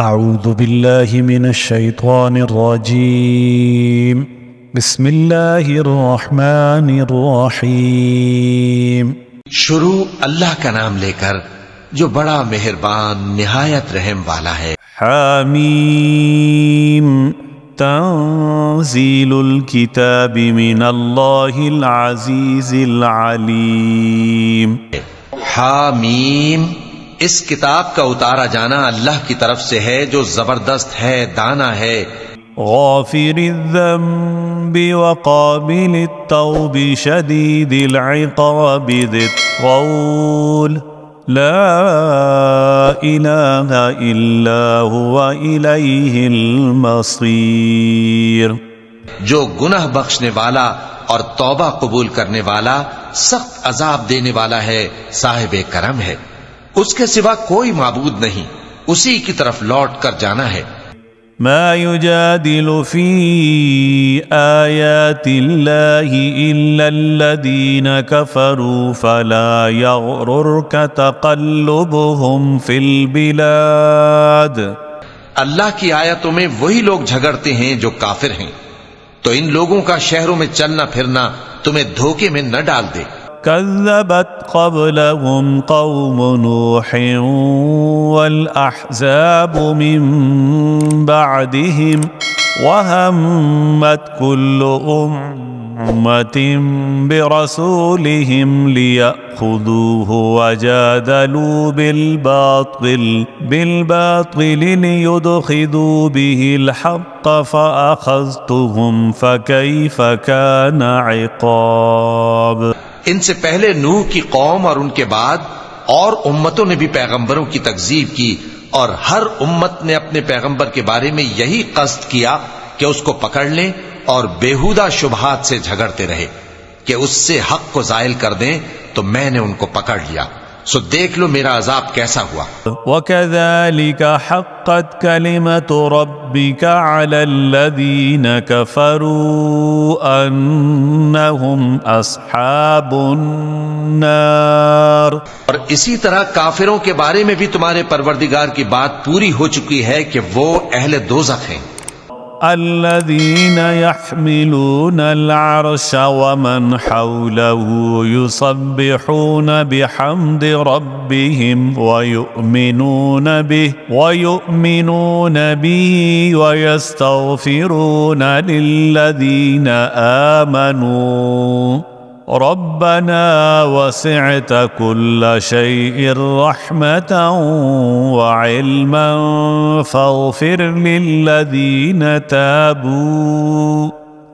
أعوذ بالله من الشيطان الرجيم بسم الله الرحمن الرحيم شروع اللہ کا نام لے کر جو بڑا مہربان نہایت رحم والا ہے۔ حامیم تنزيل الكتاب من الله العزيز العليم حامیم، اس کتاب کا اتارا جانا اللہ کی طرف سے ہے جو زبردست ہے، دانا ہے۔ غافر الذنب وقابل التوب شديد العقاب ذي الطول لا إله إلا هو إليه المصير۔ جو گناہ بخشنے والا اور توبہ قبول کرنے والا، سخت عذاب دینے والا ہے، صاحب کرم ہے۔ اس کے سوا کوئی معبود نہیں، اسی کی طرف لوٹ کر جانا ہے۔ ما يجادل في آيات الله إلا الذين كفروا فلا يغررك تقلبهم في البلاد۔ اللہ کی آیتوں میں وہی لوگ جھگڑتے ہیں جو کافر ہیں، تو ان لوگوں کا شہروں میں چلنا پھرنا تمہیں دھوکے میں نہ ڈال دے۔ كذبت قبلهم قوم نوح والأحزاب من بعدهم وهمت كل أمة برسولهم ليأخذوه وجادلوا بالباطل ليدحضوا به الحق فأخذتهم فكيف كان عقاب۔ ان سے پہلے نوح کی قوم اور ان کے بعد اور امتوں نے بھی پیغمبروں کی تکذیب کی، اور ہر امت نے اپنے پیغمبر کے بارے میں یہی قصد کیا کہ اس کو پکڑ لیں اور بیہودہ شبہات سے جھگڑتے رہے کہ اس سے حق کو زائل کر دیں، تو میں نے ان کو پکڑ لیا، سو دیکھ لو میرا عذاب کیسا ہوا۔ وَكَذَلِكَ حَقَّتْ كَلِمَةُ رَبِّكَ عَلَى الَّذِينَ كَفَرُوا أَنَّهُمْ أَصْحَابُ النَّارِ۔ اور اسی طرح کافروں کے بارے میں بھی تمہارے پروردگار کی بات پوری ہو چکی ہے کہ وہ اہل دوزخ ہیں۔ الذين يحملون العرش ومن حوله يسبحون بحمد ربهم ويؤمنون به ويستغفرون للذين آمنوا ربنا وسعت كل شيء رحمة وعلما فاغفر للذين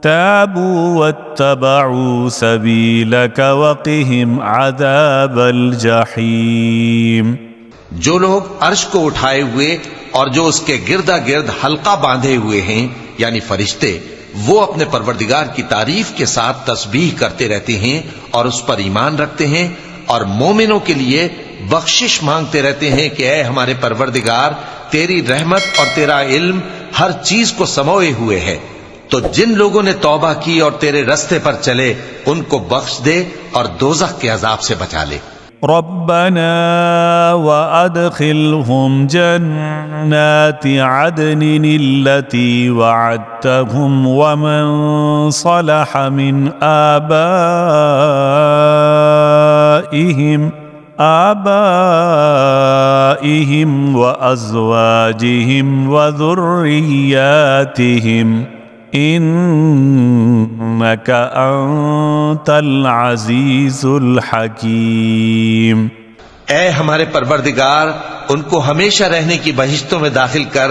تابوا واتبعوا سبيلك وقهم عذاب الجحيم۔ جو لوگ عرش کو اٹھائے ہوئے اور جو اس کے گردا گرد حلقہ باندھے ہوئے ہیں یعنی فرشتے، وہ اپنے پروردگار کی تعریف کے ساتھ تسبیح کرتے رہتے ہیں اور اس پر ایمان رکھتے ہیں، اور مومنوں کے لیے بخشش مانگتے رہتے ہیں کہ اے ہمارے پروردگار، تیری رحمت اور تیرا علم ہر چیز کو سموئے ہوئے ہے، تو جن لوگوں نے توبہ کی اور تیرے رستے پر چلے ان کو بخش دے اور دوزخ کے عذاب سے بچا لے۔ ربنا وأدخلهم جنات عدن التي وعدتهم ومن صلح من آبائهم وأزواجهم وذرياتهم انك انت العزیز الحکیم۔ اے ہمارے پروردگار، ان کو ہمیشہ رہنے کی بہشتوں میں داخل کر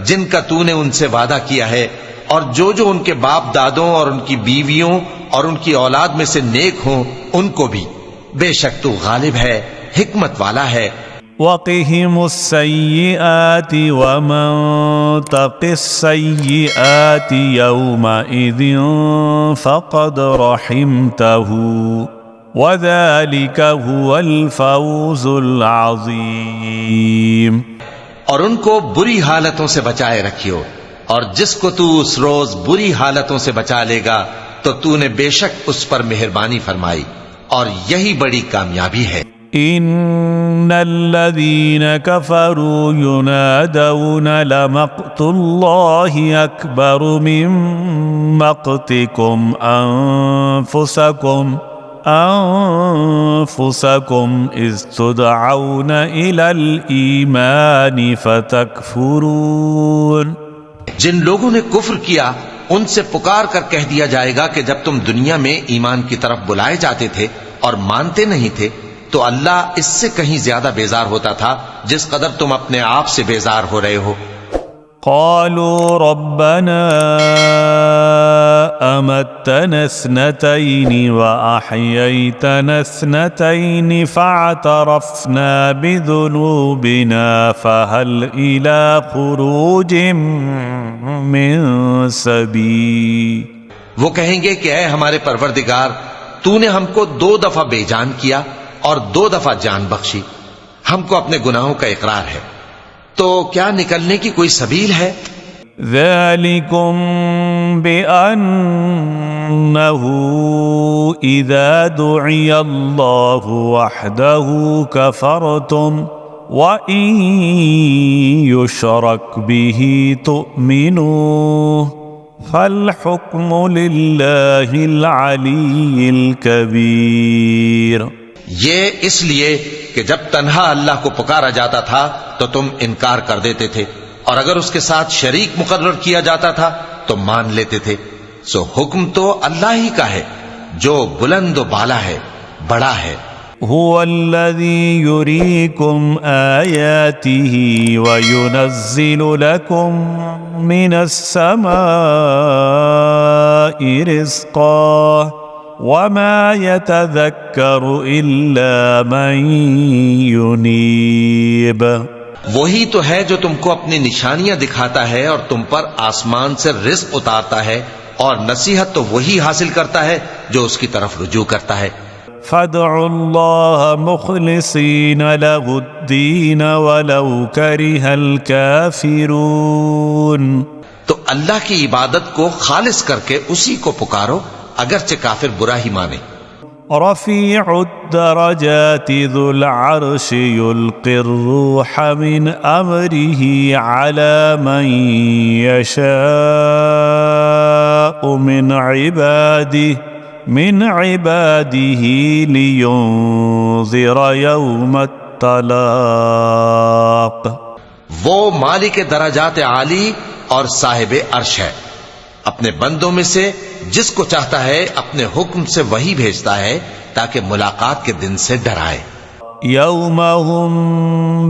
جن کا تو نے ان سے وعدہ کیا ہے، اور جو ان کے باپ دادوں اور ان کی بیویوں اور ان کی اولاد میں سے نیک ہوں ان کو بھی، بے شک تو غالب ہے، حکمت والا ہے۔ وقهم السيئات ومن تق السيئات يومئذ فقد رحمته وذلك هو الفوز العظيم۔ اور ان کو بری حالتوں سے بچائے رکھیو، اور جس کو تو اس روز بری حالتوں سے بچا لے گا تو تو نے بے شک اس پر مہربانی فرمائی، اور یہی بڑی کامیابی ہے۔ إن الذين كفروا ينادون لمقت الله أكبر من مقتكم أنفسكم إذ تدعون إلى الإيمان فتكفرون. جن لوگوں نے کفر کیا ان سے پکار کر کہہ دیا جائے گا کہ جب تم دنیا میں ایمان کی طرف بلائے جاتے تھے اور مانتے نہیں تھے تو اللہ اس سے کہیں زیادہ بیزار ہوتا تھا جس قدر تم اپنے آپ سے بیزار ہو رہے ہو. قالوا ربنا أمتنا اثنتين وأحييتنا اثنتين فاعترفنا بذنوبنا فهل إلى خروج من سبيل. وہ کہیں گے کہ اے ہمارے پروردگار تو نے ہم کو 2 دفعہ بے جان کیا اور 2 دفعہ جان بخشی، ہم کو اپنے گناہوں کا اقرار ہے، تو کیا نکلنے کی کوئی سبیل ہے؟ ذلكم بأنه إذا دعي الله وحده كفرتم وإن يشرك به تؤمنوا فالحكم لله العلي الكبير. یہ اس لیے کہ جب تنہا اللہ کو پکارا جاتا تھا تو تم انکار کر دیتے تھے، اور اگر اس کے ساتھ شریک مقرر کیا جاتا تھا تو مان لیتے تھے. سو حکم تو اللہ ہی کا ہے جو بلند و بالا ہے، بڑا ہے. هو الذي يريكم آياته وينزل لكم من السماء رزقا وما يتذكر إلا من ينيب. وہی تو ہے جو تم کو اپنی نشانیاں دکھاتا ہے اور تم پر آسمان سے رزق اتارتا ہے، اور نصیحت تو وہی حاصل کرتا ہے جو اس کی طرف رجوع کرتا ہے. فادعوا الله مخلصين له الدين ولو كره الكافرون. تو اللہ کی عبادت کو خالص کر کے اسی کو پکارو اگرچہ کافر برا ہی مانے. رفيع الدرجات ذو العرش يلقي الروح من أمره على من يشاء من عباده لينذر يوم الطلاق. وہ مالک درجات عالی اور صاحب عرش ہے، اپنے بندوں میں سے جس کو چاہتا ہے اپنے حکم سے وہی بھیجتا ہے تاکہ ملاقات کے دن سے ڈرائے. يوم هم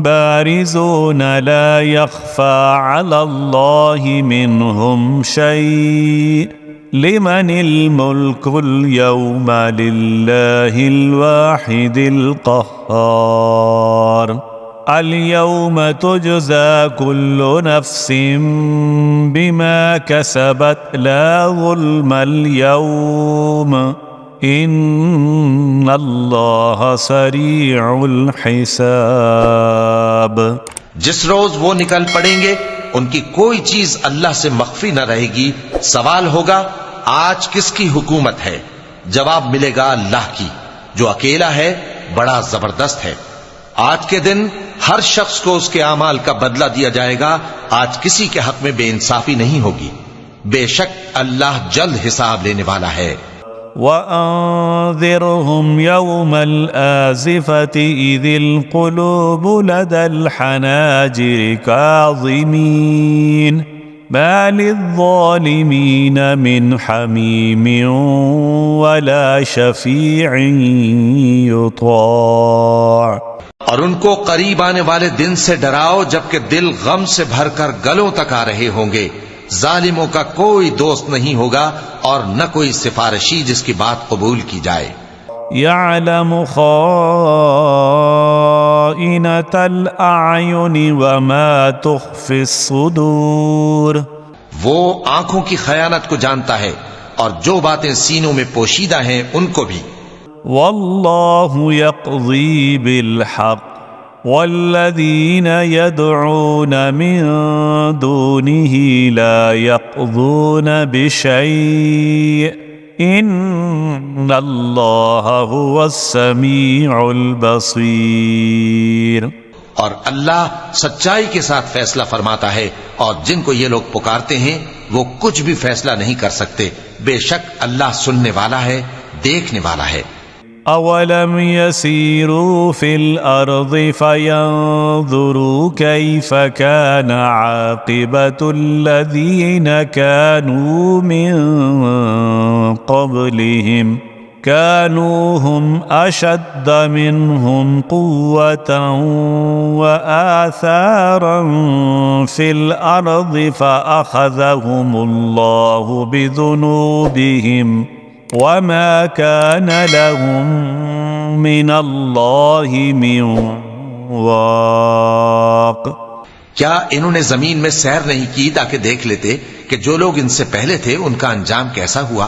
بارزون لا يخفى على الله منهم شيء لمن الملك اليوم لله الواحد القهار. اليوم تجزى كل نفس بما كسبت لا ظلم اليوم ان اللہ سریع الحساب. جس روز وہ نکل پڑیں گے ان کی کوئی چیز اللہ سے مخفی نہ رہے گی. سوال ہوگا آج کس کی حکومت ہے؟ جواب ملے گا اللہ کی جو اکیلا ہے، بڑا زبردست ہے. آج کے دن ہر شخص کو اس کے اعمال کا بدلہ دیا جائے گا. آج کسی کے حق میں بے انصافی نہیں ہوگی. بے شک اللہ جلد حساب لینے والا ہے. وَأَنذِرْهُمْ يَوْمَ الْآزِفَةِ إِذِ الْقُلُوبُ لَدَى الْحَنَاجِرِ كَاظِمِينَ مَا لِلظَّالِمِينَ مِنْ حَمِيمٍ وَلَا شَفِيعٍ يُطَاعُ. اور ان کو قریب آنے والے دن سے ڈراؤ جبکہ دل غم سے بھر کر گلوں تک آ رہے ہوں گے. ظالموں کا کوئی دوست نہیں ہوگا اور نہ کوئی سفارشی جس کی بات قبول کی جائے. يَعْلَمُ خَائِنَةَ الْأَعْيُنِ وَمَا تُخْفِي الصُّدُورُ. وہ آنکھوں کی خیانت کو جانتا ہے اور جو باتیں سینوں میں پوشیدہ ہیں ان کو بھی. واللہ یقضی بالحق والذین يدعون من دونه لا يقضون بشيء ان اللہ هو السمیع البصیر۔ اور اللہ سچائی کے ساتھ فیصلہ فرماتا ہے، اور جن کو یہ لوگ پکارتے ہیں وہ کچھ بھی فیصلہ نہیں کر سکتے، بے شک اللہ سننے والا ہے، دیکھنے والا ہے۔ اولم يسيروا في الارض فينظروا كيف كان عاقبة الذين كانوا من قبلهم كانوا هم اشد منهم قوة وآثارا في الارض فاخذهم الله بذنوبهم وما كان لهم من اللہ من واق۔ کیا انہوں نے زمین میں سیر نہیں کی تاکہ دیکھ لیتے کہ جو لوگ ان سے پہلے تھے ان کا انجام کیسا ہوا؟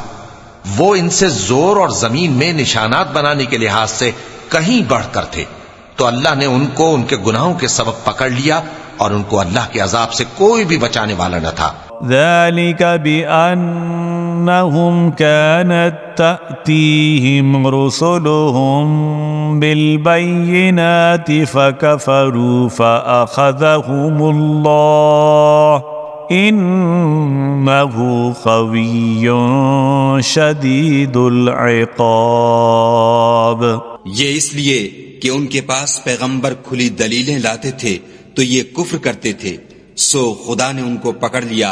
وہ ان سے زور اور زمین میں نشانات بنانے کے لحاظ سے کہیں بڑھ کر تھے، تو اللہ نے ان کو ان کے گناہوں کے سبب پکڑ لیا اور ان کو اللہ کے عذاب سے کوئی بھی بچانے والا نہ تھا۔ ذلك بأنهم كانت تأتيهم رسلهم بالبينات فكفروا فأخذهم الله إنه قوي شديد العقاب۔ یہ اس لیے کہ ان کے پاس پیغمبر کھلی دلیلیں لاتے تھے تو یہ کفر کرتے تھے، سو خدا نے ان کو پکڑ لیا،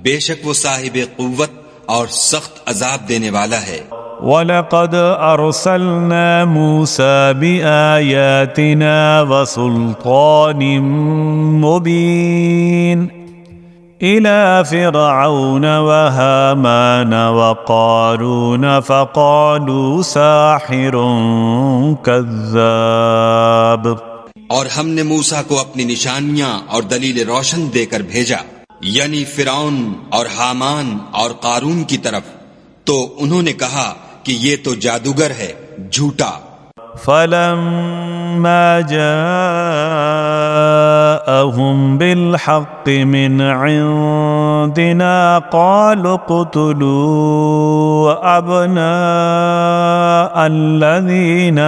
بے شک وہ صاحب قوت اور سخت عذاب دینے والا ہے۔ وَلَقَدْ أَرْسَلْنَا مُوسَى بِآيَاتِنَا وَسُلْطَانٍ مُبِينٍ إِلَى فِرْعَوْنَ وَهَامَانَ وَقَارُونَ فَقَالُوا سَاحِرٌ كَذَّابٌ۔ اور ہم نے موسیٰ کو اپنی نشانیاں اور دلیل روشن دے کر بھیجا، یعنی فرعون اور حامان اور قارون کی طرف، تو انہوں نے کہا کہ یہ تو جادوگر ہے، جھوٹا۔ فَلَمَّا جَاءَهُم بِالْحَقِّ مِنْ عِنْدِنَا قَالُوا اقْتُلُوا أَبْنَاءَ الَّذِينَ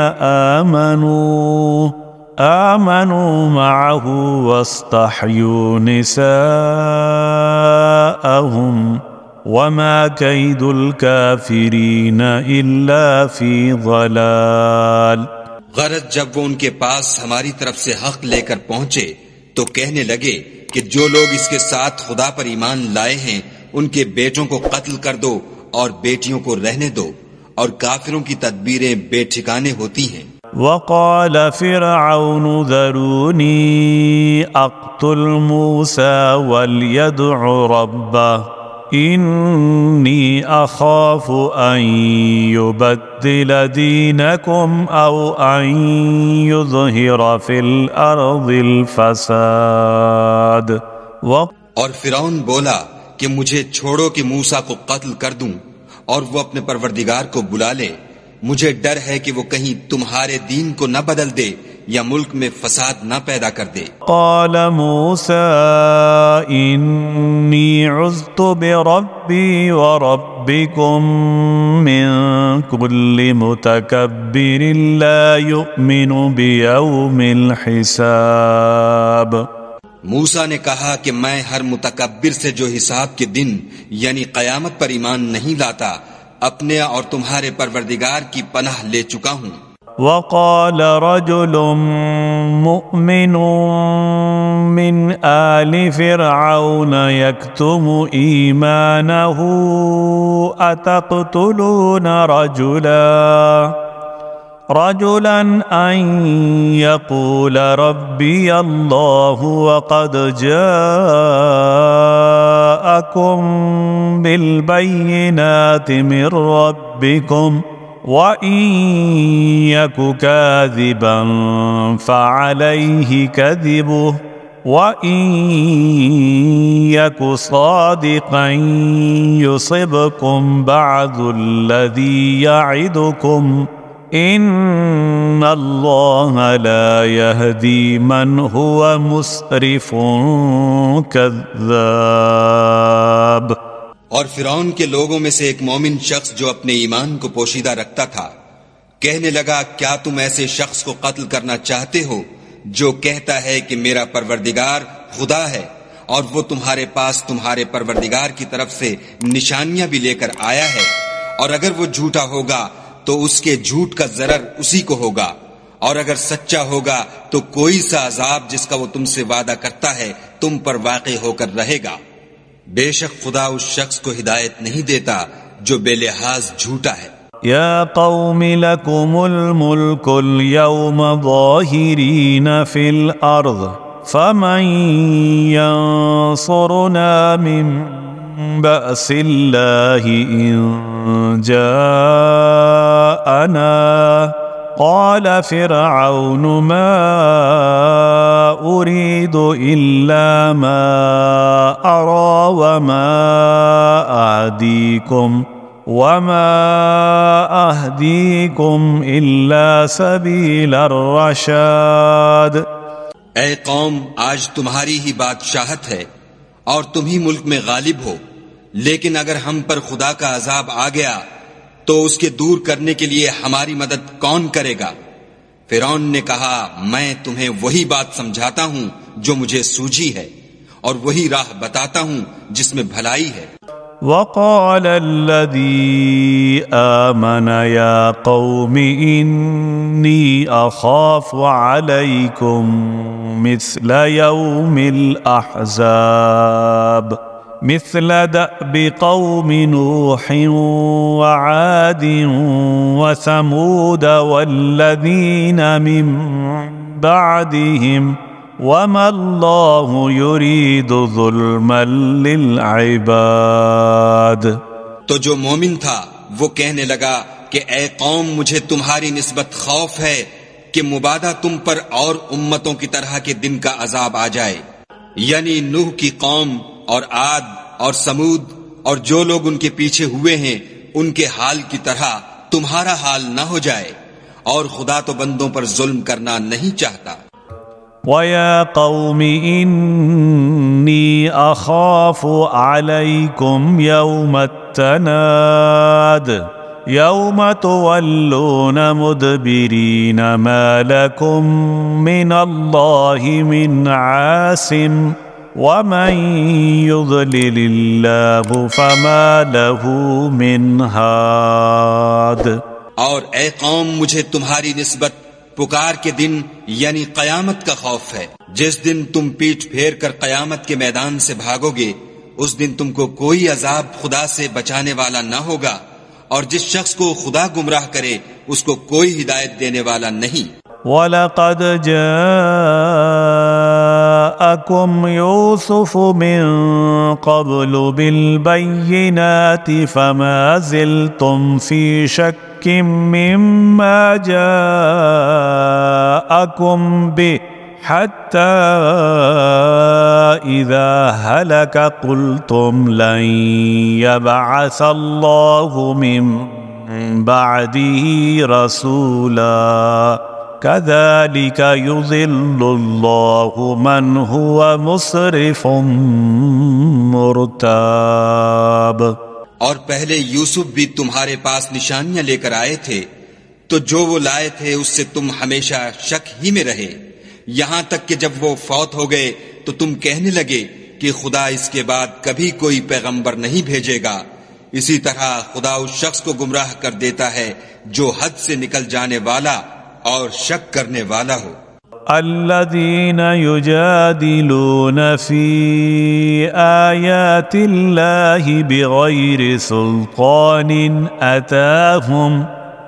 آمنوا معه واستحيوا نساءهم وما كيد الكافرين إلا في ضلال۔ غرض جب وہ ان کے پاس ہماری طرف سے حق لے کر پہنچے تو کہنے لگے کہ جو لوگ اس کے ساتھ خدا پر ایمان لائے ہیں ان کے بیٹوں کو قتل کر دو اور بیٹیوں کو رہنے دو، اور کافروں کی تدبیریں بے ٹھکانے ہوتی ہیں۔ وقال فرعون ذروني اقتل موسى وليدع ربه إني أخاف أن يبدل دينكم أو أن يظهر في الأرض الفساد۔ اور فرعون بولا کہ مجھے چھوڑو کہ موسیٰ کو قتل کر دوں اور وہ اپنے پروردگار کو بلا لے، مجھے ڈر ہے کہ وہ کہیں تمہارے دین کو نہ بدل دے یا ملک میں فساد نہ پیدا کر دے۔ قال موسى إني عذت بربي وربكم من كل متكبر لا يؤمن بيوم الحساب۔ موسیٰ نے کہا کہ میں ہر متکبر سے جو حساب کے دن یعنی قیامت پر ایمان نہیں لاتا اپنے اور تمہارے پروردگار کی پناہ لے چکا ہوں۔ وقال رجل مؤمن من آل فرعون يكتم إيمانه أتقتلون رجلا أن يقول ربي الله وقد جاءكم بالبينات من ربكم وإن يك كاذبا فعليه كذبه وإن يك صادقا يصبكم بعض الذي يعدكم إن الله لا يهدي من هو مسرف كذاب۔ اور فرعون کے لوگوں میں سے ایک مومن شخص جو اپنے ایمان کو پوشیدہ رکھتا تھا کہنے لگا، کیا تم ایسے شخص کو قتل کرنا چاہتے ہو جو کہتا ہے کہ میرا پروردگار خدا ہے، اور وہ تمہارے پاس تمہارے پروردگار کی طرف سے نشانیاں بھی لے کر آیا ہے، اور اگر وہ جھوٹا ہوگا تو اس کے جھوٹ کا ضرر اسی کو ہوگا، اور اگر سچا ہوگا تو کوئی سا عذاب جس کا وہ تم سے وعدہ کرتا ہے تم پر واقع ہو کر رہے گا۔ بے شک خدا اس شخص کو ہدایت نہیں دیتا جو بے لحاظ جھوٹا ہے۔ يا قوم لكم الملك اليوم ظاهرين في الأرض فمن ينصرنا من بأس الله إن جاءنا قال فرعون ما أريد إلا ما أرى وما أهديكم إلا سبيل الرشاد۔ اے قوم، آج تمہاری ہی بادشاہت ہے اور تم ہی ملک میں غالب ہو، لیکن اگر ہم پر خدا کا عذاب آ گیا تو اس کے دور کرنے کے لیے ہماری مدد کون کرے گا؟ فرعون نے کہا، میں تمہیں وہی بات سمجھاتا ہوں جو مجھے سوجھی ہے، اور وہی راہ بتاتا ہوں جس میں بھلائی ہے۔ وقال الذي آمن يا قوم إني أخاف عليكم مثل يوم الأحزاب مثل دأب قوم نوح وعاد وثمود والذين من بعدهم وما الله يريد ظلما للعباد۔ تو جو مومن تھا وہ کہنے لگا کہ اے قوم، مجھے تمہاری نسبت خوف ہے کہ مبادا تم پر اور امتوں کی طرح کے دن کا عذاب آ جائے، یعنی نوح کی قوم اور عاد اور سمود اور جو لوگ ان کے پیچھے ہوئے ہیں ان کے حال کی طرح تمہارا حال نہ ہو جائے، اور خدا تو بندوں پر ظلم کرنا نہیں چاہتا۔ وَيَا قَوْمِ إِنِّي أَخَافُ عَلَيْكُمْ يَوْمَ التَّنَادِ يَوْمَ تُوَلُّونَ مُدْبِرِينَ مَا لَكُمْ مِنَ اللَّهِ مِنْ عَاصِمٍ وَمَنْ يُضْلِلِ اللَّهُ فَمَا لَهُ مِنْ هَادٍ۔ اور اے قوم، مجھے تمہاری نسبت پکار کے دن یعنی قیامت کا خوف ہے۔ جس دن تم پیٹھ پھیر کر قیامت کے میدان سے بھاگو گے، اس دن تم کو کوئی عذاب خدا سے بچانے والا نہ ہوگا، اور جس شخص کو خدا گمراہ کرے اس کو کوئی ہدایت دینے والا نہیں۔ وَلَقَدْ جَاءَكُمْ يُوسُفُ مِنْ قَبْلُ بِالْبَيِّنَاتِ فَمَا زِلْتُمْ فِي شَكٍّ مِّمَّا جَاءَكُمْ بِهِ حَتَّى إِذَا هَلَكَ قُلْتُمْ لَنْ يَبْعَثَ اللَّهُ مِنْ بَعْدِهِ رَسُولًا كَذَلِكَ يُضِلُّ اللَّهُ مَنْ هُوَ مُسْرِفٌ مُرْتَابٌ۔ اور پہلے یوسف بھی تمہارے پاس نشانیاں لے کر آئے تھے، تو جو وہ لائے تھے اس سے تم ہمیشہ شک ہی میں رہے، یہاں تک کہ جب وہ فوت ہو گئے تو تم کہنے لگے کہ خدا اس کے بعد کبھی کوئی پیغمبر نہیں بھیجے گا۔ اسی طرح خدا اس شخص کو گمراہ کر دیتا ہے جو حد سے نکل جانے والا اور شک کرنے والا ہو۔ الذين يجادلون في آيات الله بغير سلطان أتاهم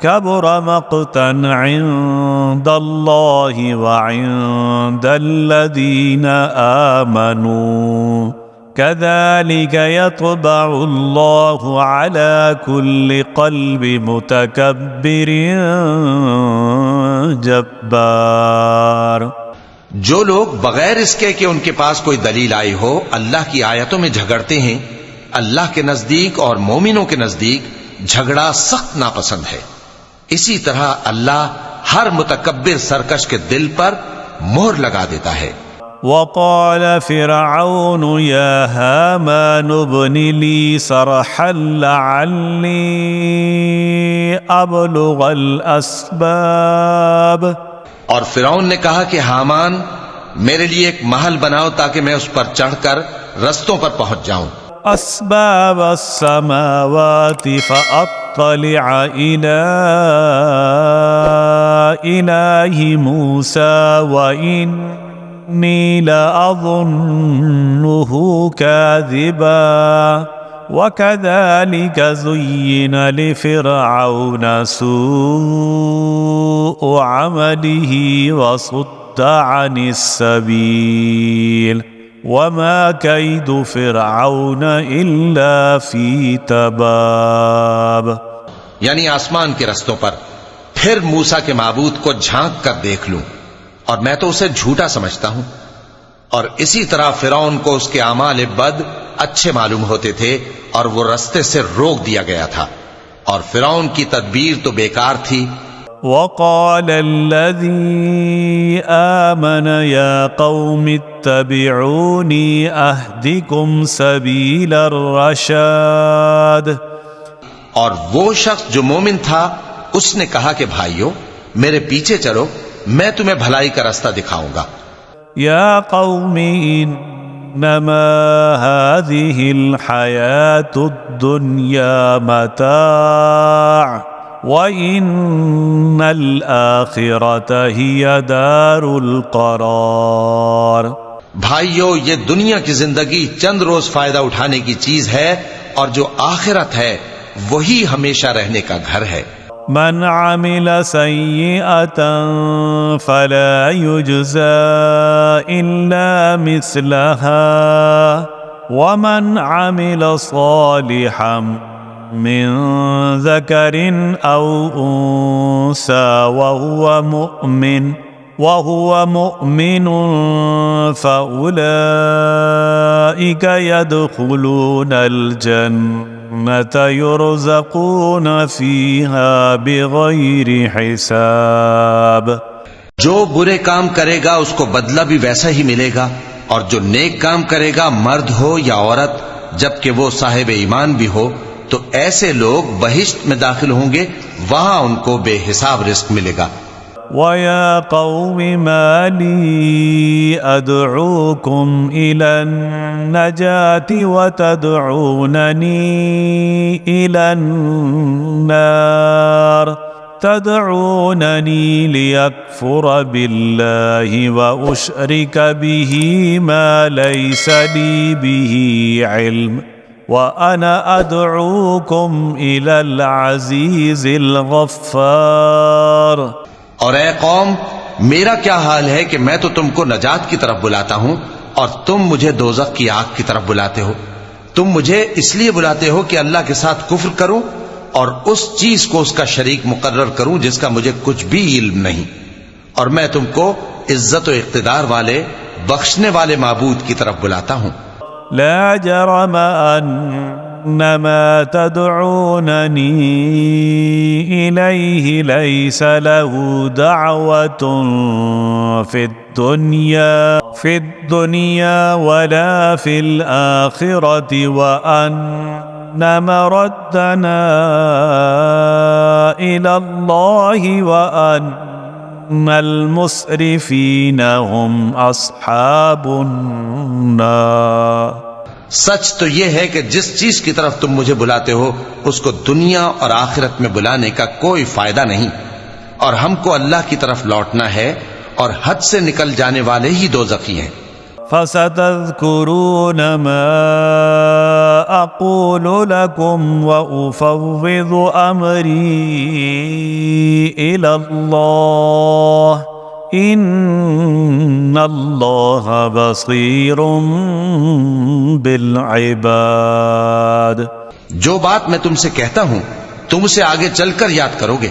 كبر مقتا عند الله وعند الذين آمنوا كذلك يطبع الله على كل قلب متكبر جبار۔ جو لوگ بغیر اس کے کہ ان کے پاس کوئی دلیل آئی ہو اللہ کی آیتوں میں جھگڑتے ہیں، اللہ کے نزدیک اور مومنوں کے نزدیک جھگڑا سخت ناپسند ہے۔ اسی طرح اللہ ہر متکبر سرکش کے دل پر مہر لگا دیتا ہے۔ وقال فرعون يا هامان ابن لي صرحا لعلي أبلغ الأسباب. اور فرعون نے کہا کہ حامان میرے لیے ایک محل بناؤ تاکہ میں اس پر چڑھ کر رستوں پر پہنچ جاؤں. أسباب السماوات فأطلع إلى إله موسى وإني لأظنه كاذبا وكذلك زين لفرعون سوء عمله وصد عن السبيل وما كيد فرعون إلا في تباب. یعنی آسمان کے رستوں پر پھر موسیٰ کے معبود کو جھانک کر دیکھ لوں، اور میں تو اسے جھوٹا سمجھتا ہوں. اور اسی طرح فرعون کو اس کے اعمال بد اچھے معلوم ہوتے تھے اور وہ رستے سے روک دیا گیا تھا، اور فرعون کی تدبیر تو بیکار تھی. وقال الذي آمن يا قوم اتبعوني أهدكم سبيل الرشاد. اور وہ شخص جو مومن تھا اس نے کہا کہ بھائیو میرے پیچھے چلو، میں تمہیں بھلائی کا رستہ دکھاؤں گا. يا قوم إنما هذه الحياة الدنيا متاع وَإِنَّ الْآخِرَةَ هِيَ دَارُ الْقَرَارِ. بھائیو یہ دنیا کی زندگی چند روز فائدہ اٹھانے کی چیز ہے، اور جو آخرت ہے وہی ہمیشہ رہنے کا گھر ہے. من عمل سيئة فلا يجزى إلا مثلها ومن عمل صالحا من ذكر أو أنثى وهو مؤمن فأولئك يدخلون الجنة يرزقون فيها بغير حساب. جو برے کام کرے گا اس کو بدلہ بھی ویسا ہی ملے گا، اور جو نیک کام کرے گا مرد ہو یا عورت جبکہ وہ صاحب ایمان بھی ہو تو ایسے لوگ بہشت میں داخل ہوں گے، وہاں ان کو بے حساب رزق ملے گا. وَيَا قَوْمِ مَا لِي أَدْعُوكُمْ إِلَى النَّجَاةِ وَتَدْعُونَنِي إِلَى النَّارِ تَدْعُونَنِي لِيَكْفُرَ بِاللَّهِ وَأُشْرِكَ بِهِ مَا لَيْسَ لِي بِهِ عِلْمٌ وَأَنَا أَدْعُوكُمْ إِلَى الْعَزِيزِ الْغَفَّارِ. اور اے قوم میرا کیا حال ہے کہ میں تو تم کو نجات کی طرف بلاتا ہوں اور تم مجھے دوزخ کی آگ کی طرف بلاتے ہو. تم مجھے اس لیے بلاتے ہو کہ اللہ کے ساتھ کفر کروں اور اس چیز کو اس کا شریک مقرر کروں جس کا مجھے کچھ بھی علم نہیں، اور میں تم کو عزت و اقتدار والے بخشنے والے معبود کی طرف بلاتا ہوں. لا جرم أن ما تدعونني إليه ليس له دعوة في الدنيا ولا في الآخرة وأن مردنا إلى الله وأن المسرفين هم أصحاب النار. سچ تو یہ ہے کہ جس چیز کی طرف تم مجھے بلاتے ہو اس کو دنیا اور آخرت میں بلانے کا کوئی فائدہ نہیں، اور ہم کو اللہ کی طرف لوٹنا ہے، اور حد سے نکل جانے والے ہی دوزخی ہیں. فَسَتَذْكُرُونَ مَا أَقُولُ لَكُمْ وَأُفَوِّضُ أَمْرِي إِلَى اللَّهِ إِنَّ اللَّهَ بَصِيرٌ بِالْعِبَادِ. جو بات میں تم سے کہتا ہوں تم اسے آگے چل کر یاد کرو گے،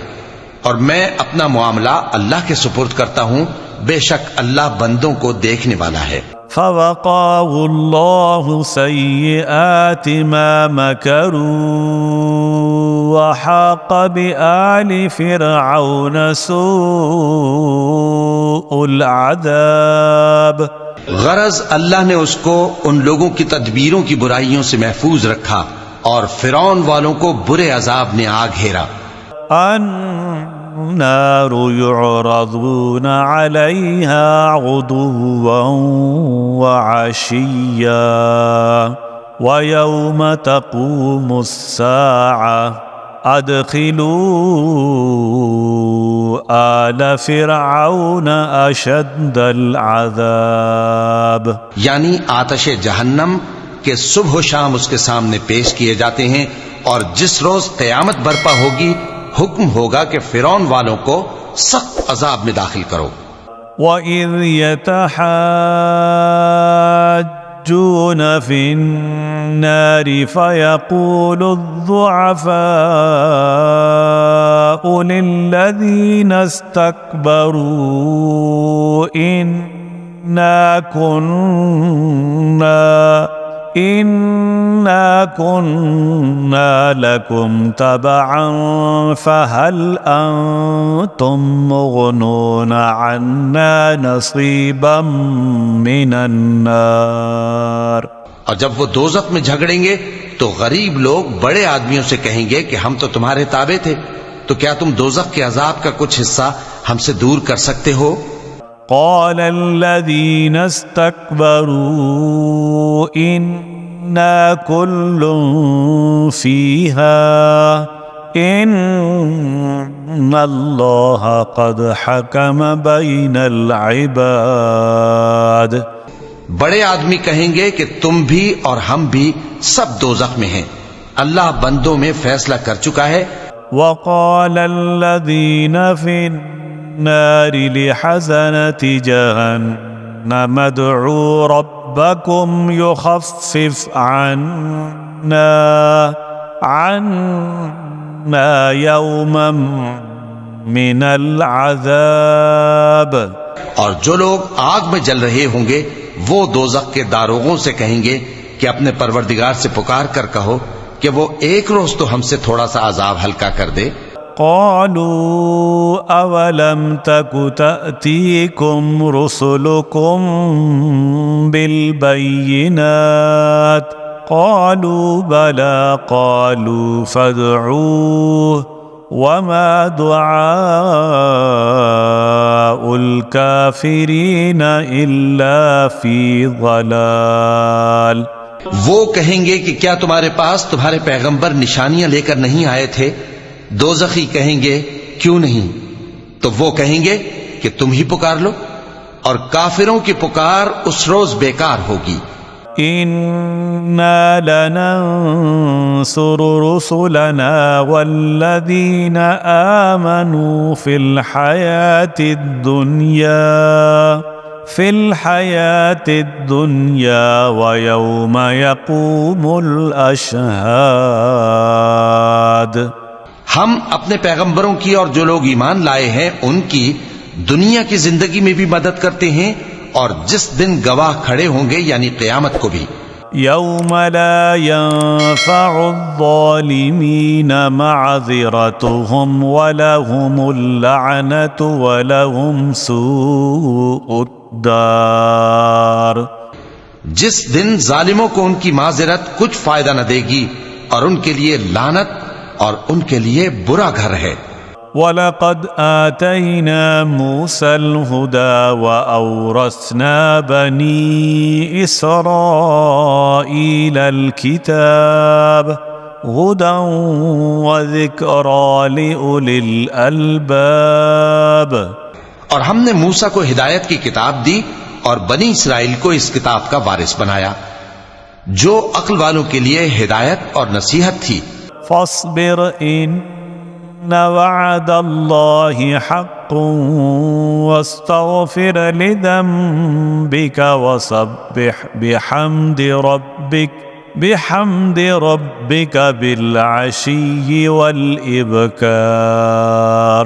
اور میں اپنا معاملہ اللہ کے سپرد کرتا ہوں، بے شک اللہ بندوں کو دیکھنے والا ہے. فَوَقَاهُ اللَّهُ سَيِّئَاتِ مَا مَكَرُوا وَحَاقَ بِآلِ فِرْعَوْنَ سُوءُ الْعَذَابِ. غرض اللہ نے اس کو ان لوگوں کی تدبیروں کی برائیوں سے محفوظ رکھا اور فرعون والوں کو برے عذاب نے آ گھیرا۔ النار يعرضون عليها غدوا وعشيا ويوم تقوم الساعة ادخلوا آل فرعون اشد العذاب، یعنی آتش جہنم کے صبح و شام اس کے سامنے پیش کیے جاتے ہیں، اور جس روز قیامت برپا ہوگی حکم ہوگا کہ فرعون والوں کو سخت عذاب میں داخل کرو۔ وَإِذْ يَتَحَاجُّونَ فِي النَّارِ فَيَقُولُ الضُّعَفَاءُ لِلَّذِينَ اسْتَكْبَرُوا إِنَّا كُنَّا لَكُمْ تَبَعًا فَهَلْ أَنْتُمْ مُغْنُونَ عَنَّا نَصِيبًا مِنَ النَّارِ۔ اور جب وہ دوزخ میں جھگڑیں گے تو غریب لوگ بڑے آدمیوں سے کہیں گے کہ ہم تو تمہارے تابع تھے، تو کیا تم دوزخ کے عذاب کا کچھ حصہ ہم سے دور کر سکتے ہو؟ قال الذين استكبروا إنا كل فيها إن الله قد حكم بين العباد۔ بڑے آدمی کہیں گے کہ تم بھی اور ہم بھی سب دوزخ میں ہیں، اللہ بندوں میں فیصلہ کر چکا ہے۔ وقال الذين في النار لحزنة جهنم ادعوا ربكم يخفف عنا يوما من العذاب۔ اور جو لوگ آگ میں جل رہے ہوں گے وہ دوزخ کے داروغوں سے کہیں گے کہ اپنے پروردگار سے پکار کر کہو کہ وہ ایک روز تو ہم سے تھوڑا سا عذاب ہلکا کر دے۔ قالوا اولم تك تأتيكم رسلكم بالبينات قالوا بلى قالوا فادعوه وما دعاء الكافرين إلا في ضلال۔ وہ کہیں گے کہ کیا تمہارے پاس تمہارے پیغمبر نشانیاں لے کر نہیں آئے تھے؟ دوزخی کہیں گے کیوں نہیں؟ تو وہ کہیں گے کہ تم ہی پکار لو، اور کافروں کی پکار اس روز بیکار ہوگی۔ إنا لننصر رسلنا والذين آمنوا في الحياة الدنيا ويوم يقوم الأشهاد۔ ہم اپنے پیغمبروں کی اور جو لوگ ایمان لائے ہیں ان کی دنیا کی زندگی میں بھی مدد کرتے ہیں، اور جس دن گواہ کھڑے ہوں گے یعنی قیامت کو بھی۔ يوم لا ينفع الظالمين معذرتهم ولهم اللعنة ولهم سوء الدار۔ جس دن ظالموں کو ان کی معذرت کچھ فائدہ نہ دے گی اور ان کے لیے لعنت اور ان کے لیے برا گھر ہے۔ وَلَقَدْ آتَيْنَا مُوسَى الْهُدَى وَأَوْرَثْنَا بَنِي إِسْرَائِيلَ الْكِتَابَ هُدًى وَذِكْرَى لِأُولِي الْأَلْبَابِ۔ اور ہم نے موسیٰ کو ہدایت کی کتاب دی اور بنی اسرائیل کو اس کتاب کا وارث بنایا، جو عقل والوں کے لیے ہدایت اور نصیحت تھی۔ فاصبر إن وعد الله حق واستغفر لذنبك وسبح بحمد ربك بالعشي والإبكار۔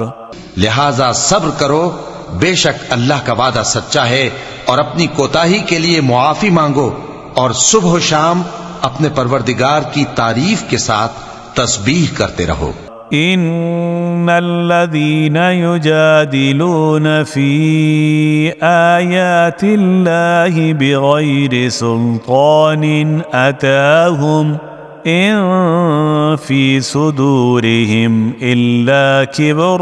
لہذا صبر کرو، بے شک اللہ کا وعدہ سچا ہے، اور اپنی کوتاہی کے لیے معافی مانگو، اور صبح و شام اپنے پروردگار کی تعریف کے ساتھ تسبیح کرتے رہو۔ إن الذين يجادلون في آيات الله بغير سلطان أتاهم إن في صدورهم إلا كبر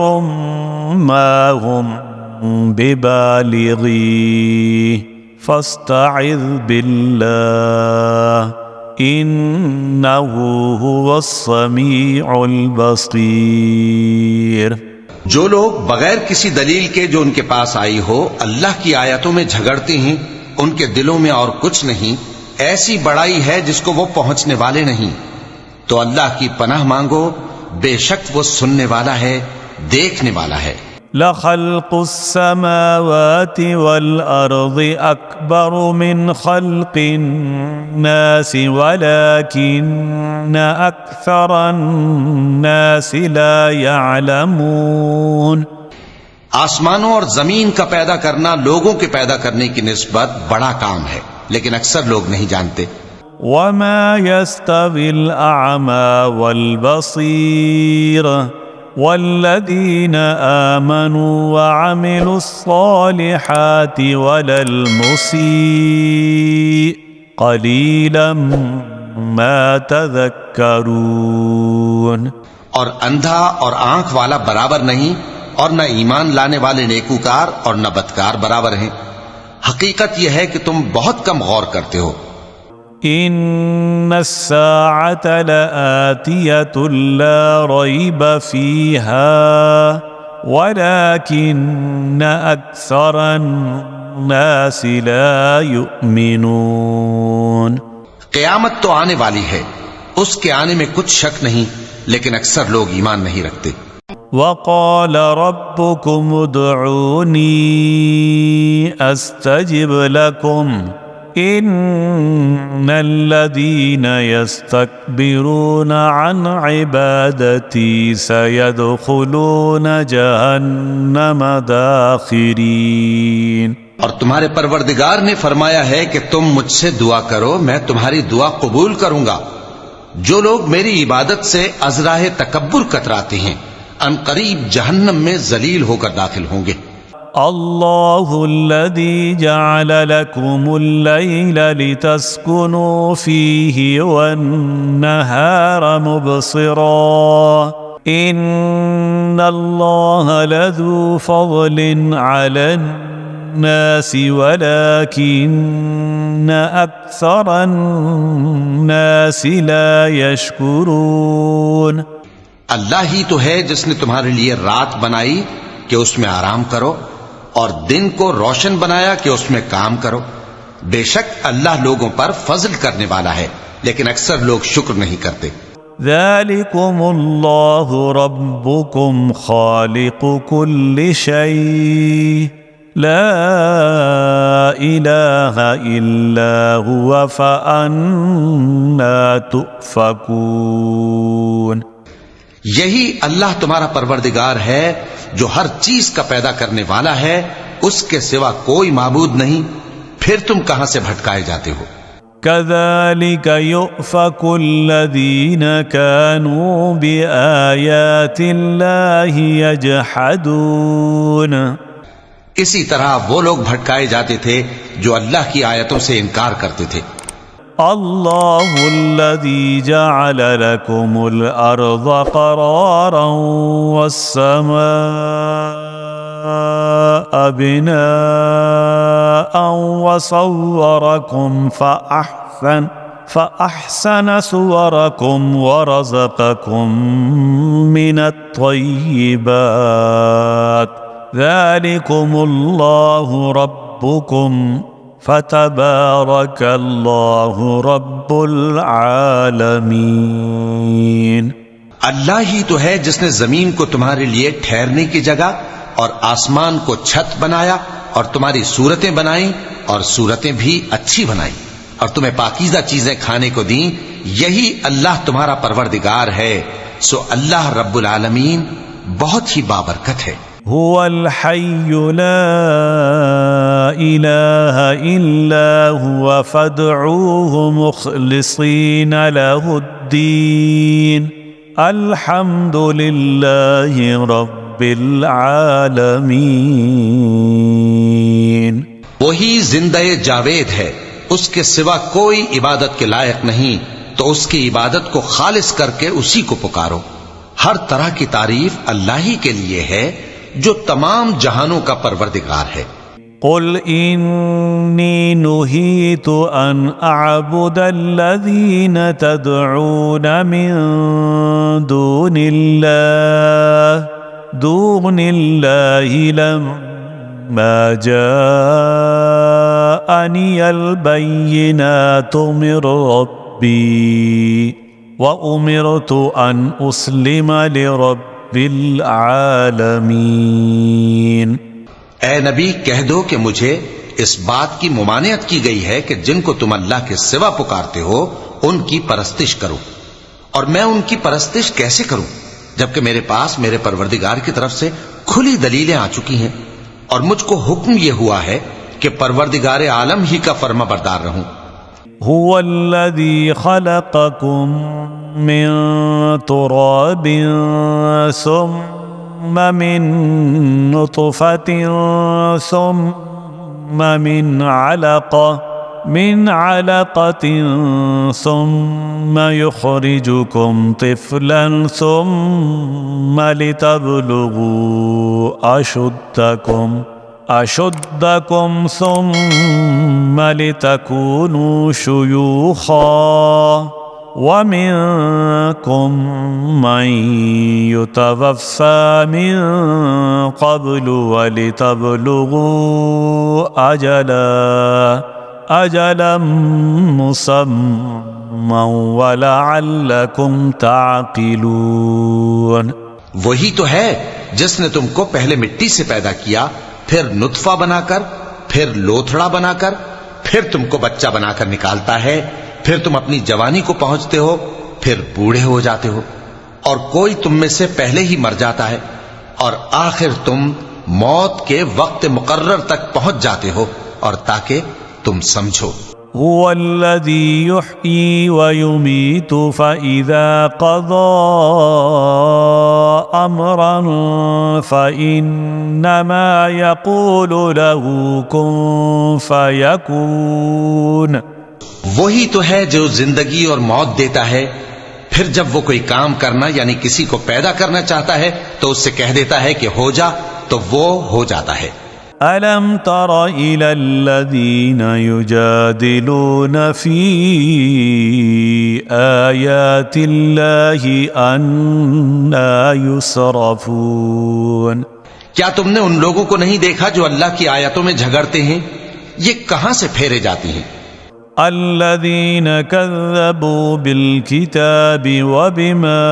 ما هم ببالغيه فاستعذ بالله إنه هو السميع البصير۔ جو لوگ بغیر کسی دلیل کے جو ان کے پاس آئی ہو اللہ کی آیتوں میں جھگڑتے ہیں، ان کے دلوں میں اور کچھ نہیں، ایسی بڑائی ہے جس کو وہ پہنچنے والے نہیں، تو اللہ کی پناہ مانگو، بے شک وہ سننے والا ہے، دیکھنے والا ہے۔ لخلق السماوات والأرض أكبر من خلق الناس ولكن أكثر الناس لا يعلمون۔ آسمانوں اور زمین کا پیدا کرنا لوگوں کے پیدا کرنے کی نسبت بڑا کام ہے، لیکن اکثر لوگ نہیں جانتے۔ وما يستوي الأعمى والبصير والذين آمنوا وعملوا الصالحات ولا المسيء قليلا ما تذكرون۔ اور اندھا اور آنکھ والا برابر نہیں، اور نہ ایمان لانے والے نیکوکار اور نہ بدکار برابر ہیں۔ حقیقت یہ ہے کہ تم بہت کم غور کرتے ہو۔ إن الساعة لآتية لا ريب فيها ولكن أكثر الناس لا يؤمنون۔ قیامت تو آنے والی ہے، اس کے آنے میں کچھ شک نہیں، لیکن اکثر لوگ ایمان نہیں رکھتے۔ وقال ربكم ادعوني أستجب لكم إن الذين يستكبرون عن عبادتي سيدخلون جهنم داخرين۔ اور تمہارے پروردگار نے فرمایا ہے کہ تم مجھ سے دعا کرو، میں تمہاری دعا قبول کروں گا۔ جو لوگ میری عبادت سے ازراہ تکبر کتراتے ہیں ان قریب جہنم میں ذلیل ہو کر داخل ہوں گے۔ الله الذي جعل لكم الليل لتسكنوا فيه والنهار مبصرا إن الله لذو فضل على الناس ولكن أكثر الناس لا يشكرون۔ اللہ ہی تو ہے جس نے تمہارے لیے رات بنائی کہ اس میں آرام کرو، اور دن کو روشن بنایا کہ اس میں کام کرو۔ بے شک اللہ لوگوں پر فضل کرنے والا ہے، لیکن اکثر لوگ شکر نہیں کرتے۔ ذلكم الله ربكم خالق كل شيء لا إله إلا هو فأنا تؤفكون۔ یہی اللہ تمہارا پروردگار ہے جو ہر چیز کا پیدا کرنے والا ہے، اس کے سوا کوئی معبود نہیں، پھر تم کہاں سے بھٹکائے جاتے ہو۔ كذلك يؤفك الذين كانوا بآيات الله يجحدون۔ اسی طرح وہ لوگ بھٹکائے جاتے تھے جو اللہ کی آیتوں سے انکار کرتے تھے۔ الله الذي جعل لكم الأرض قرارا والسماء بناء وصوركم فأحسن صوركم ورزقكم من الطيبات ذلكم الله ربكم فتبارك الله رب العالمين۔ اللہ ہی تو ہے جس نے زمین کو تمہارے لیے ٹھہرنے کی جگہ اور آسمان کو چھت بنایا، اور تمہاری صورتیں بنائیں اور صورتیں بھی اچھی بنائیں، اور تمہیں پاکیزہ چیزیں کھانے کو دیں۔ یہی اللہ تمہارا پروردگار ہے، سو اللہ رب العالمین بہت ہی بابرکت ہے۔ هو الحي لا إله إلا هو فادعوه مخلصين له الدين الحمد لله رب العالمين. وہی زندہ جاوید ہے، اس کے سوا کوئی عبادت کے لائق نہیں، تو اس کی عبادت کو خالص کر کے اسی کو پکارو. ہر طرح کی تعریف اللہ ہی کے لیے ہے جو تمام جہانوں کا پروردگار ہے. قل إني نهيت أن أعبد الذين تدعون من دون الله لما جاءني البينات من ربي وأمرت أن أسلم لرب العالمين. اے نبی کہہ دو کہ مجھے اس بات کی ممانعت کی گئی ہے کہ جن کو تم اللہ کے سوا پکارتے ہو ان کی پرستش کرو، اور میں ان کی پرستش کیسے کروں جبکہ میرے پاس میرے پروردگار کی طرف سے کھلی دلیلیں آ چکی ہیں، اور مجھ کو حکم یہ ہوا ہے کہ پروردگار عالم ہی کا فرما بردار رہوں. هو الذي خلقكم من تراب ثم من نطفة ثم من علقة ثم يخرجكم طفلا ثم لتبلغوا أشدكم ثم لتكونوا شيوخا ومنكم من يتوفى من قبل ولتبلغوا أجلا مسمى ولعلكم تعقلون. وہی تو ہے جس نے تم کو پہلے مٹی سے پیدا کیا، پھر نطفہ بنا کر، پھر لوتھڑا بنا کر، پھر تم کو بچہ بنا کر نکالتا ہے، پھر تم اپنی جوانی کو پہنچتے ہو، پھر بوڑھے ہو جاتے ہو، اور کوئی تم میں سے پہلے ہی مر جاتا ہے، اور آخر تم موت کے وقت مقرر تک پہنچ جاتے ہو، اور تاکہ تم سمجھو. هو الذي يحيي ويميت فإذا قضى أمرا فإنما يقول له كن فيكون. وہی تو ہے جو زندگی اور موت دیتا ہے، پھر جب وہ کوئی کام کرنا یعنی کسی کو پیدا کرنا چاہتا ہے تو اس سے کہہ دیتا ہے کہ ہو جا، تو وہ ہو جاتا ہے. ألم تر إلى الذين يجادلون في آيات الله أنى يصرفون. کیا تم نے ان لوگوں کو نہیں دیکھا جو اللہ کی آیتوں میں جھگڑتے ہیں؟ یہ کہاں سے پھیرے جاتی ہیں؟ الذين كذبوا بالكتاب وبما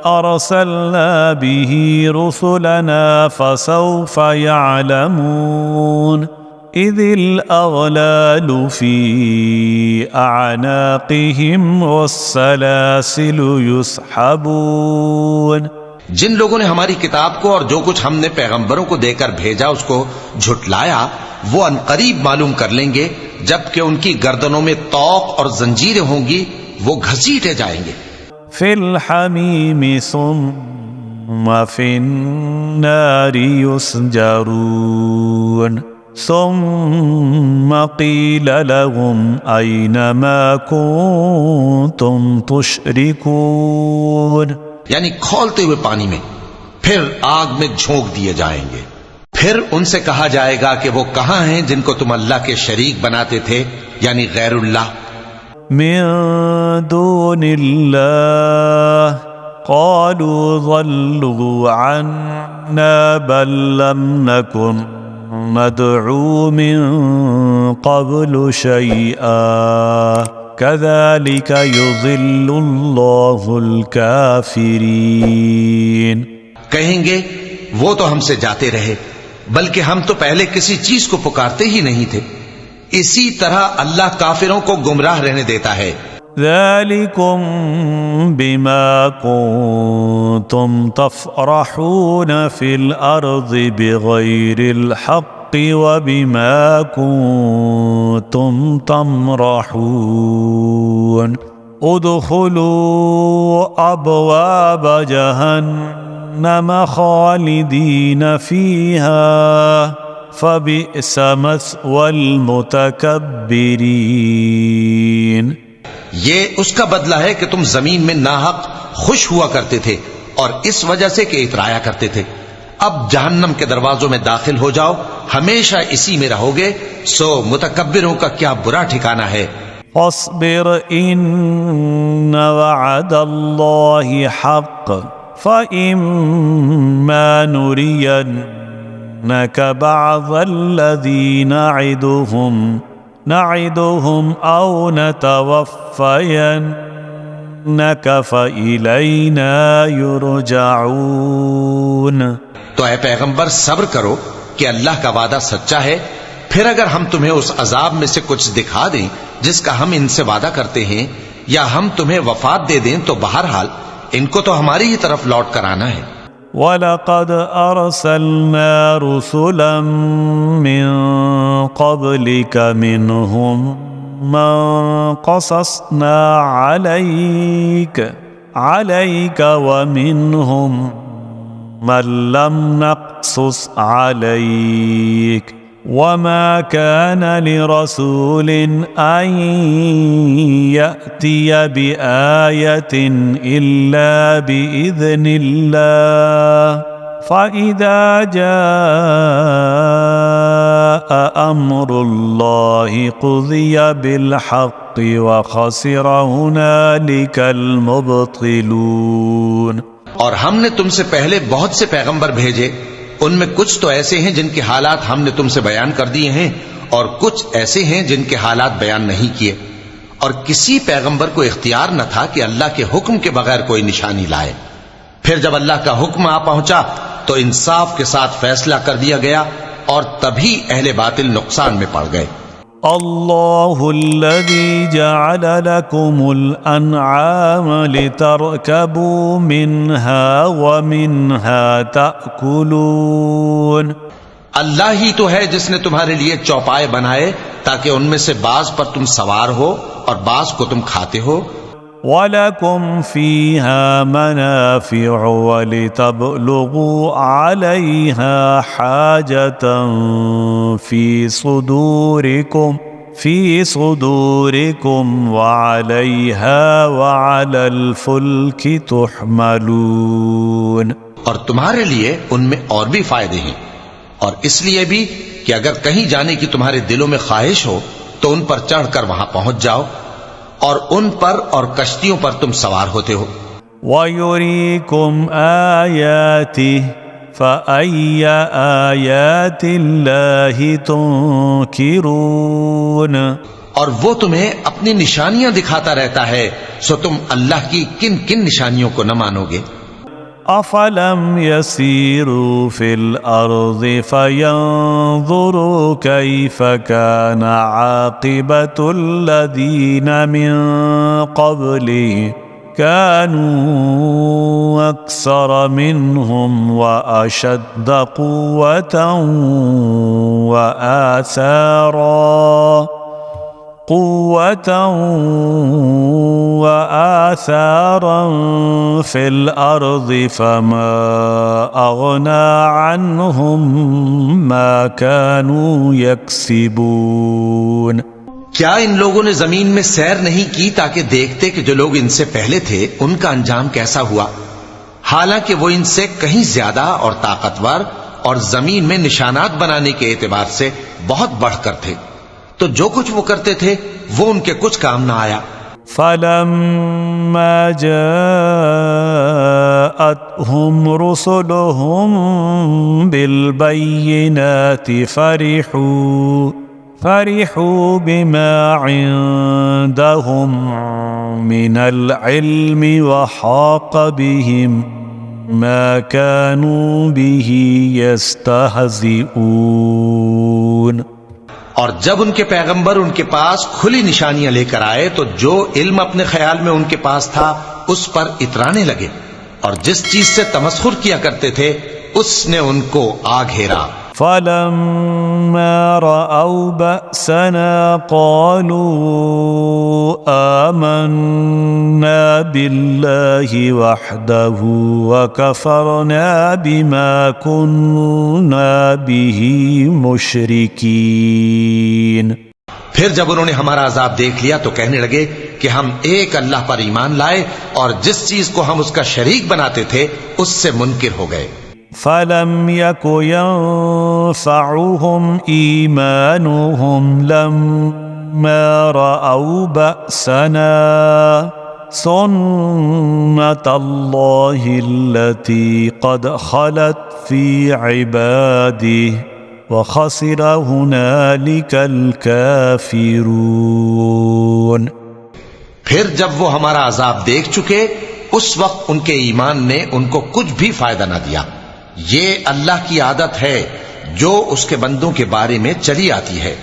أرسلنا به رسلنا فسوف يعلمون إذ الأغلال في أعناقهم والسلاسل يسحبون. جن لوگوں نے ہماری کتاب کو اور جو کچھ ہم نے پیغمبروں کو دے کر بھیجا اس کو جھٹلایا، وہ عنقریب معلوم کر لیں گے جبکہ ان کی گردنوں میں طوق اور زنجیریں ہوں گی، وہ گھسیٹے جائیں گے. فی الحمیم ثم فی النار یسجرون ثم قیل لهم این ما کنتم تشرکون. یعنی کھولتے ہوئے پانی میں، پھر آگ میں جھونک دیے جائیں گے، پھر ان سے کہا جائے گا کہ وہ کہاں ہیں جن کو تم اللہ کے شریک بناتے تھے، یعنی غیر اللہ. من دون اللہ قالوا ضلوا عنا بل لم نكن ندعو من قبل شيئا كذلك يضل الله الكافرين. کہیں گے وہ تو ہم سے جاتے رہے، بلکہ ہم تو پہلے کسی چیز کو پکارتے ہی نہیں تھے، اسی طرح اللہ کافروں کو گمراہ رہنے دیتا ہے. ذلكم بما كنتم تفرحون في الأرض بغير الحق وبما كنتم تمرحون. ادخلوا ابواب جہنم خالدین فیہا فبئس مثوى المتکبرین. یہ اس کا بدلہ ہے کہ تم زمین میں ناحق خوش ہوا کرتے تھے اور اس وجہ سے کہ اترایا کرتے تھے. اب جہنم کے دروازوں میں داخل ہو جاؤ، ہمیشہ اسی میں رہو گے، سو متکبروں کا کیا برا ٹھکانہ ہے. فاصبر ان وعد اللہ حق فإما نرینک بعض الذی نعدهم او نتوفینک فإلینا یرجعون. تو اے پیغمبر صبر کرو کہ اللہ کا وعدہ سچا ہے، پھر اگر ہم تمہیں اس عذاب میں سے کچھ دکھا دیں جس کا ہم ان سے وعدہ کرتے ہیں، یا ہم تمہیں وفات دے دیں، تو بہرحال ان کو تو ہماری ہی طرف لوٹ کر آنا ہے. وَلَقَدْ أَرْسَلْنَا رُسُلًا مِّن قَبْلِكَ مِنْهُمْ مَنْ قَصَصْنَا عَلَيْكَ وَمِنْهُمْ مَنْ لَمْ نَقْصُصْ عَلَيْكَ وَمَا كَانَ لِرَسُولٍ أَنْ يَأْتِيَ بِآيَةٍ إِلَّا بِإِذْنِ اللَّهِ فَإِذَا جَاءَ أَمْرُ اللَّهِ قُضِيَ بِالْحَقِّ وَخَسِرَ هُنَالِكَ الْمُبْطِلُونَ. اور ہم نے تم سے پہلے بہت سے پیغمبر بھیجے، ان میں کچھ تو ایسے ہیں جن کے حالات ہم نے تم سے بیان کر دیے ہیں، اور کچھ ایسے ہیں جن کے حالات بیان نہیں کیے. اور کسی پیغمبر کو اختیار نہ تھا کہ اللہ کے حکم کے بغیر کوئی نشانی لائے. پھر جب اللہ کا حکم آ پہنچا تو انصاف کے ساتھ فیصلہ کر دیا گیا، اور تبھی اہل باطل نقصان میں پڑ گئے. اللہ الذي جعل لكم الانعام لتركبوا منها ومنها تأكلون. اللہ ہی تو ہے جس نے تمہارے لیے چوپائے بنائے تاکہ ان میں سے بعض پر تم سوار ہو اور بعض کو تم کھاتے ہو. وَلَكُمْ فِيهَا مَنَافِعُ وَلِتَبْلُغُوا عَلَيْهَا حَاجَةً فِي صُدُورِكُمْ وَعَلَيْهَا وَعَلَى الْفُلْكِ تُحْمَلُونَ. اور تمہارے لیے ان میں اور بھی فائدے ہیں، اور اس لیے بھی کہ اگر کہیں جانے کی تمہارے دلوں میں خواہش ہو تو ان پر چڑھ کر وہاں پہنچ جاؤ، اور ان پر اور کشتیوں پر تم سوار ہوتے ہو. وَيُرِيكُمْ آيَاتِهِ فَأَيَّ آيَاتِ اللَّهِ تُنْكِرُونَ. اور وہ تمہیں اپنی نشانیاں دکھاتا رہتا ہے، سو تم اللہ کی کن کن نشانیوں کو نہ مانو گے. أَفَلَمْ يَسِيرُوا فِي الْأَرْضِ فَيَنْظُرُوا كَيْفَ كَانَ عَاقِبَةُ الَّذِينَ مِنْ قَبْلِهِمْ كَانُوا أَكْثَرَ مِنْهُمْ وَأَشَدَّ قُوَّةً وآثارا في الأرض فما أغنى عنهم ما كانوا يكسبون. کیا ان لوگوں نے زمین میں سیر نہیں کی تاکہ دیکھتے کہ جو لوگ ان سے پہلے تھے ان کا انجام کیسا ہوا، حالانکہ وہ ان سے کہیں زیادہ اور طاقتور اور زمین میں نشانات بنانے کے اعتبار سے بہت بڑھ کر تھے، تو جو کچھ وہ کرتے تھے وہ ان کے کچھ کام نہ آیا. فَلَمَّا جَاءَتْهُمْ رُسُلُهُم بِالْبَيِّنَاتِ فَرِحُوا بِمَا عِندَهُم مِّنَ الْعِلْمِ وَحَاقَ بِهِم مَّا كَانُوا بِهِ يَسْتَهْزِئُونَ. اور جب ان کے پیغمبر ان کے پاس کھلی نشانیاں لے کر آئے تو جو علم اپنے خیال میں ان کے پاس تھا اس پر اترانے لگے، اور جس چیز سے تمسخر کیا کرتے تھے اس نے ان کو آ گھیرا. فلما رأوا بأسنا قالوا آمنا بالله وحده وكفرنا بما كنا به مشركين. پھر جب انہوں نے ہمارا عذاب دیکھ لیا تو کہنے لگے کہ ہم ایک اللہ پر ایمان لائے اور جس چیز کو ہم اس کا شریک بناتے تھے اس سے منکر ہو گئے. فلم يك ينفعهم إيمانهم لما رأوا بأسنا سنة الله التي قد خلت في عباده وخسر هنالك الكافرون. پھر جب وہ ہمارا عذاب دیکھ چکے اس وقت ان کے ایمان نے ان کو کچھ بھی فائدہ نہ دیا. یہ اللہ کی عادت ہے جو اس کے بندوں کے بارے میں چلی آتی ہے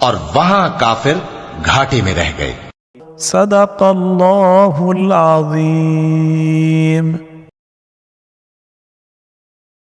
اور وہاں کافر گھاٹے میں رہ گئے. صدق اللہ العظیم.